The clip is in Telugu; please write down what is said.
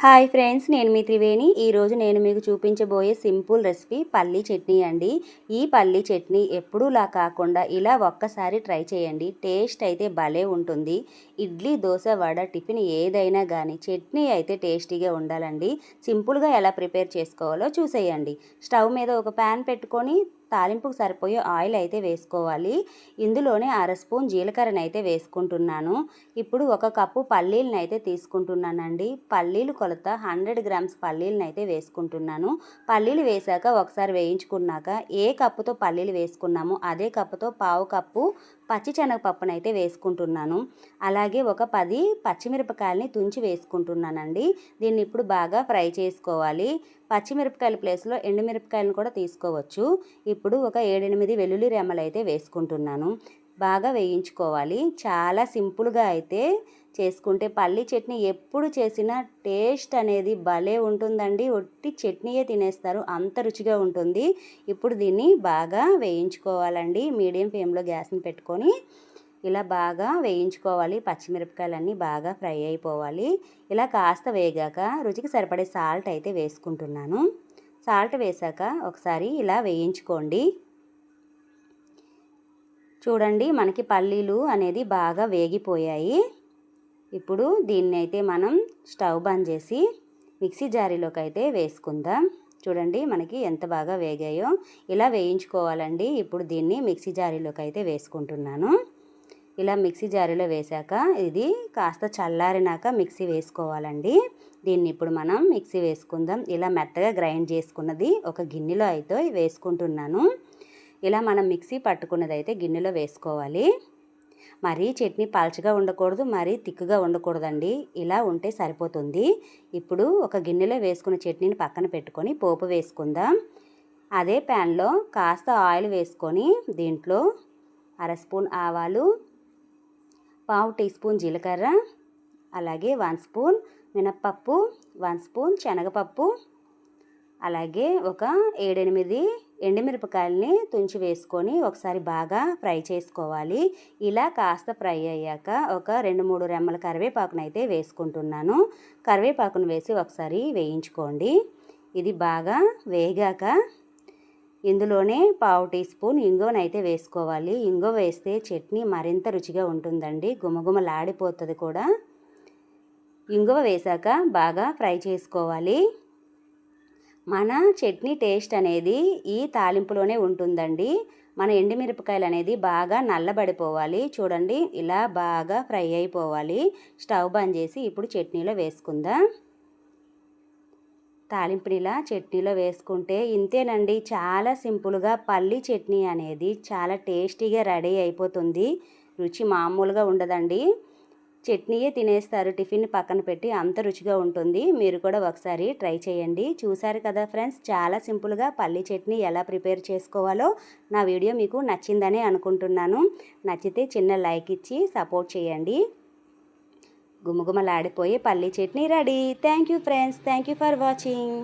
హాయ్ ఫ్రెండ్స్, నేను మీ త్రివేణి. ఈరోజు నేను మీకు చూపించబోయే సింపుల్ రెసిపీ పల్లీ చట్నీ అండి. ఈ పల్లీ చట్నీ ఎప్పుడూలా కాకుండా ఇలా ఒక్కసారి ట్రై చేయండి. టేస్ట్ అయితే భలే ఉంటుంది. ఇడ్లీ, దోశ, వడ, టిఫిన్ ఏదైనా కానీ చట్నీ అయితే టేస్టీగా ఉండాలండి. సింపుల్గా ఎలా ప్రిపేర్ చేసుకోవాలో చూసేయండి. స్టవ్ మీద ఒక ప్యాన్ పెట్టుకొని తాలింపుకు సరిపోయే ఆయిల్ అయితే వేసుకోవాలి. ఇందులోనే అర స్పూన్ జీలకర్రని అయితే వేసుకుంటున్నాను. ఇప్పుడు ఒక కప్పు పల్లీలను అయితే తీసుకుంటున్నానండి. పల్లీలు కొలత 100 గ్రామ్స్ పల్లీలను అయితే వేసుకుంటున్నాను. పల్లీలు వేశాక ఒకసారి వేయించుకున్నాక ఏ కప్పుతో పల్లీలు వేసుకున్నామో అదే కప్పుతో పావు కప్పు పచ్చిశనగపప్పును అయితే వేసుకుంటున్నాను. అలాగే ఒక 10 పచ్చిమిరపకాయలని తుంచి వేసుకుంటున్నానండి. దీన్ని ఇప్పుడు బాగా ఫ్రై చేసుకోవాలి. పచ్చిమిరపకాయల ప్లేస్లో ఎండుమిరపకాయలను కూడా తీసుకోవచ్చు. ఇప్పుడు ఒక 7-8 వెల్లుల్లి రెమ్మలు అయితే వేసుకుంటున్నాను. బాగా వేయించుకోవాలి. చాలా సింపుల్గా అయితే చేసుకుంటే పల్లీ చట్నీ ఎప్పుడు చేసినా టేస్ట్ అనేది భలే ఉంటుందండి. ఒట్టి చట్నీయే తినేస్తారు, అంత రుచిగా ఉంటుంది. ఇప్పుడు దీన్ని బాగా వేయించుకోవాలండి. మీడియం ఫ్లేమ్లో గ్యాస్ని పెట్టుకొని ఇలా బాగా వేయించుకోవాలి. పచ్చిమిరపకాయలన్నీ బాగా ఫ్రై అయిపోవాలి. ఇలా కాస్త వేగాక రుచికి సరిపడే సాల్ట్ అయితే వేసుకుంటున్నాను. సాల్ట్ వేసాక ఒకసారి ఇలా వేయించుకోండి. చూడండి, మనకి పల్లీలు అనేది బాగా వేగిపోయాయి. ఇప్పుడు దీన్ని అయితే మనం స్టవ్ బంద్ చేసి మిక్సీ జారీలోకి అయితే వేసుకుందాం. చూడండి మనకి ఎంత బాగా వేగాయో. ఇలా వేయించుకోవాలండి. ఇప్పుడు దీన్ని మిక్సీ జారీలోకి అయితే వేసుకుంటున్నాను. ఇలా మిక్సీ జారీలో వేశాక ఇది కాస్త చల్లారినాక మిక్సీ వేసుకోవాలండి. దీన్ని ఇప్పుడు మనం మిక్సీ వేసుకుందాం. ఇలా మెత్తగా గ్రైండ్ చేసుకున్నది ఒక గిన్నెలో అయితే వేసుకుంటున్నాను. ఇలా మనం మిక్సీ పట్టుకున్నది అయితే గిన్నెలో వేసుకోవాలి. మరీ చట్నీ పల్చగా ఉండకూడదు, మరీ తిక్కుగా ఉండకూడదండి. ఇలా ఉంటే సరిపోతుంది. ఇప్పుడు ఒక గిన్నెలో వేసుకున్న చట్నీని పక్కన పెట్టుకొని పోపు వేసుకుందాం. అదే ప్యాన్లో కాస్త ఆయిల్ వేసుకొని దీంట్లో అర స్పూన్ ఆవాలు, పావు టీ స్పూన్ జీలకర్ర, అలాగే 1 స్పూన్ మినప్పప్పు, 1 స్పూన్ శనగపప్పు, అలాగే ఒక 7-8 ఎండుమిరపకాయలని తుంచి వేసుకొని ఒకసారి బాగా ఫ్రై చేసుకోవాలి. ఇలా కాస్త ఫ్రై అయ్యాక ఒక 2-3 రెమ్మల కరివేపాకును అయితే వేసుకుంటున్నాను. కరివేపాకును వేసి ఒకసారి వేయించుకోండి. ఇది బాగా వేగాక ఇందులోనే పావు టీ స్పూన్ ఇంగువనైతే వేసుకోవాలి. ఇంగువ వేస్తే చట్నీ మరింత రుచిగా ఉంటుందండి, గుమగుమలాడిపోతుంది కూడా. ఇంగువ వేశాక బాగా ఫ్రై చేసుకోవాలి. మన చట్నీ టేస్ట్ అనేది ఈ తాలింపులోనే ఉంటుందండి. మన ఎండుమిరపకాయలు అనేది బాగా నల్లబడిపోవాలి. చూడండి, ఇలా బాగా ఫ్రై అయిపోవాలి. స్టవ్ బంద్ చేసి ఇప్పుడు చట్నీలో వేసుకుందాం. తాలింపుని ఇలా చట్నీలో వేసుకుంటే ఇంతేనండి. చాలా సింపుల్గా పల్లీ చట్నీ అనేది చాలా టేస్టీగా రెడీ అయిపోతుంది. రుచి మామూలుగా ఉండదండి. చట్నీయే తినేస్తారు టిఫిన్ పక్కన పెట్టి, అంత రుచిగా ఉంటుంది. మీరు కూడా ఒకసారి ట్రై చేయండి. చూసారు కదా ఫ్రెండ్స్, చాలా సింపుల్గా పల్లీ చట్నీ ఎలా ప్రిపేర్ చేసుకోవాలో. నా వీడియో మీకు నచ్చిందని అనుకుంటున్నాను. నచ్చితే చిన్న లైక్ ఇచ్చి సపోర్ట్ చేయండి. గుమగుమలాడిపోయే పల్లీ chutney ready. Thank you friends, thank you for watching.